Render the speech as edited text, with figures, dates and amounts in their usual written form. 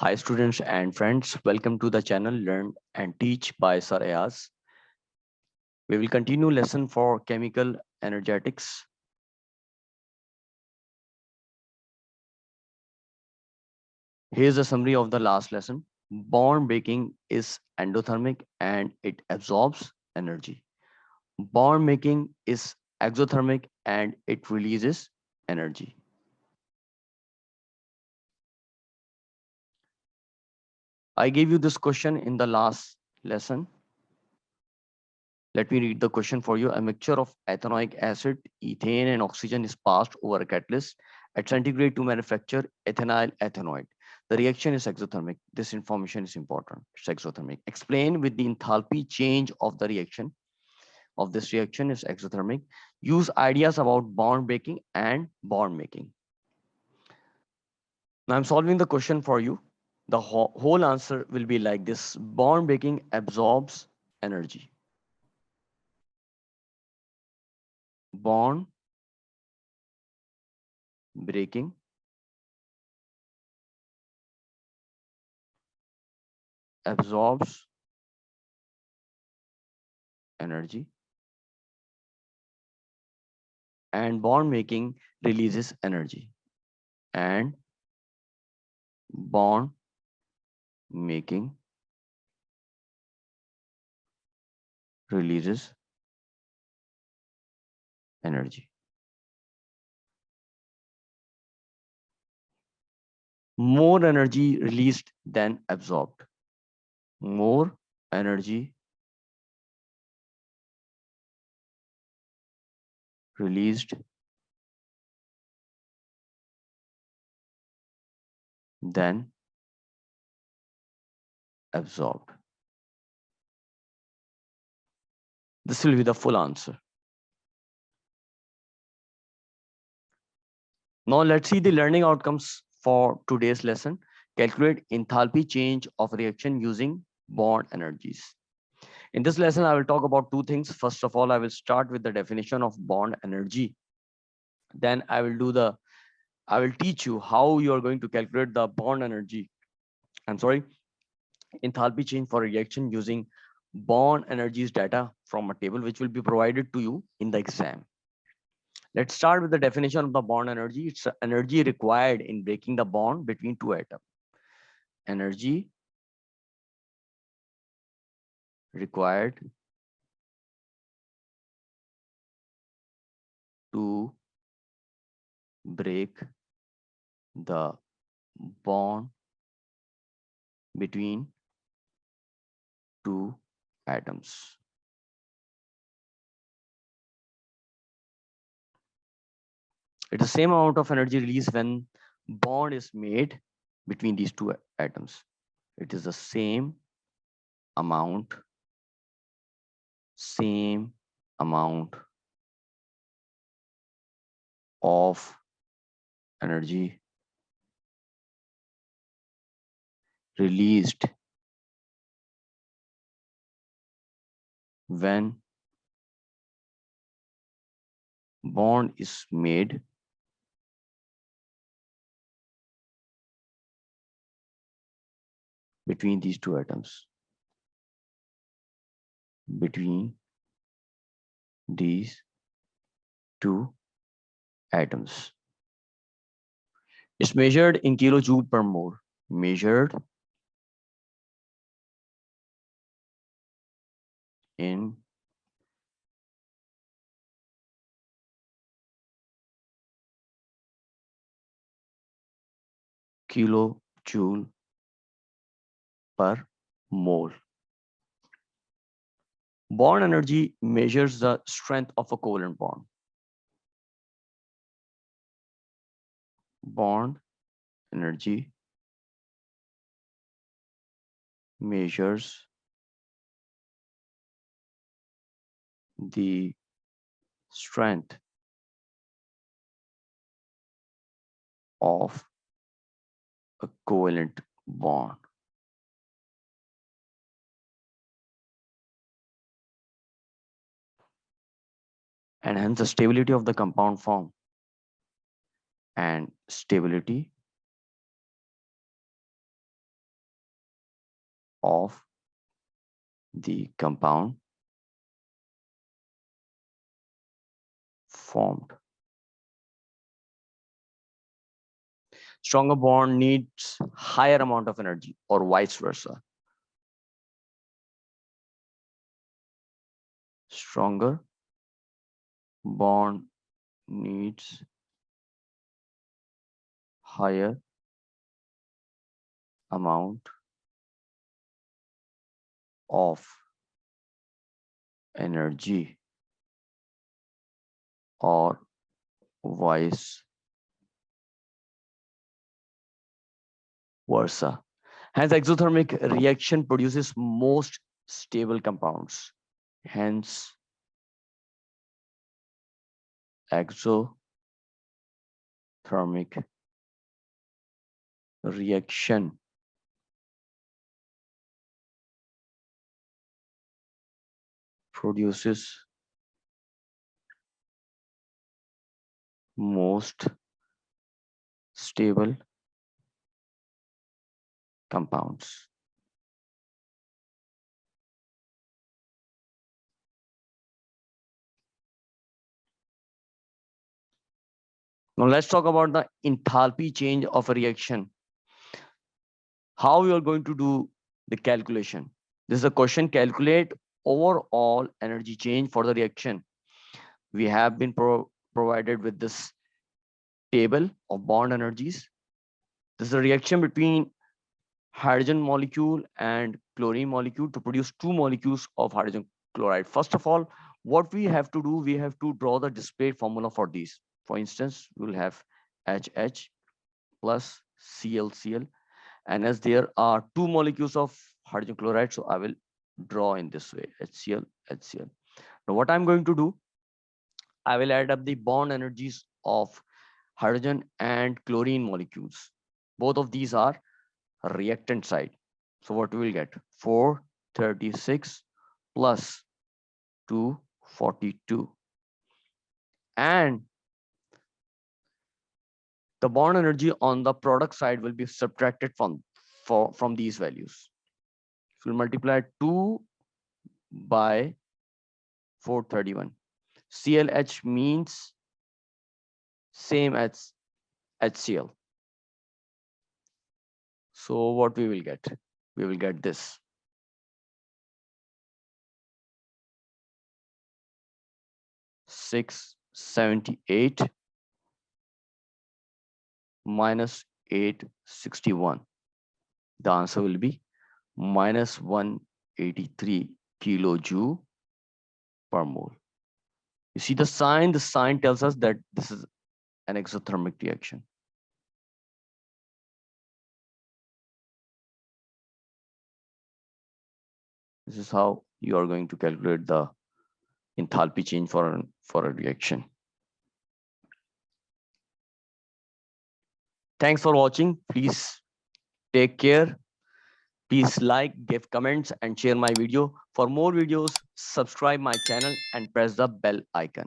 Hi students and friends, welcome to the channel Learn and Teach by Sir Ayaz. We will continue lesson for chemical energetics. Here's a summary of the last lesson. Bond breaking is endothermic and it absorbs energy. Bond making is exothermic and it releases energy. I gave you this question in the last lesson. Let me read the question for you. A mixture of ethanoic acid, ethane, and oxygen is passed over a catalyst at centigrade to manufacture ethynyl ethanoid. The reaction is exothermic. This information is important. It's exothermic. Explain with the enthalpy change of the reaction of this reaction is exothermic. Use ideas about bond breaking and bond making. Now I'm solving the question for you. The whole answer will be like this. Bond breaking absorbs energy. Bond breaking absorbs energy and bond making releases energy and bond making releases energy. More energy released than absorbed. More energy released than absorbed. This will be the full answer. Now let's see the learning outcomes for today's lesson. Calculate enthalpy change of reaction using bond energies. In this lesson, I will talk about two things. First of all, I will start with the definition of bond energy. Then I will teach you how you are going to calculate the bond energy. I'm sorry, enthalpy change for reaction using bond energies data from a table which will be provided to you in the exam. Let's start with the definition of the bond energy. It's energy required in breaking the bond between two atoms. Energy required to break the bond between two atoms. It's the same amount of energy released when bond is made between these two atoms. It is the amount, same amount of energy released when bond is made between these two atoms. Between these two atoms. It's measured in kilojoule per mole. Measured in kilojoule per mole. Bond energy measures the strength of a covalent bond. Bond energy measures the strength of a covalent bond. And hence the stability of the compound form and stability of the compound formed. Stronger bond needs higher amount of energy or vice versa. Stronger bond needs higher amount of energy or vice versa. Hence, exothermic reaction produces most stable compounds. Hence, exothermic reaction produces most stable compounds. Now let's talk about the enthalpy change of a reaction. How you are going to do the calculation? This is a question: calculate overall energy change for the reaction. We have been provided with this table of bond energies. This is a reaction between hydrogen molecule and chlorine molecule to produce two molecules of hydrogen chloride. First of all, what we have to do, we have to draw the displayed formula for these. For instance, we will have HH plus ClCl, and as there are two molecules of hydrogen chloride, so I will draw in this way: HCl, HCl. Now what I'm going to do, I will add up the bond energies of hydrogen and chlorine molecules. Both of these are reactant side. So what we will get? 436 plus 242. And the bond energy on the product side will be subtracted from these values. So we'll multiply 2 by 431. ClH means same as HCl. So what we will get? We will get this. $678 minus 861. The answer will be minus 183 kilojoule per mole. You see the sign tells us that this is an exothermic reaction. This is how you are going to calculate the enthalpy change for a reaction. Thanks for watching. Please take care. Please like, give comments, and share my video. For more videos, subscribe my channel and press the bell icon.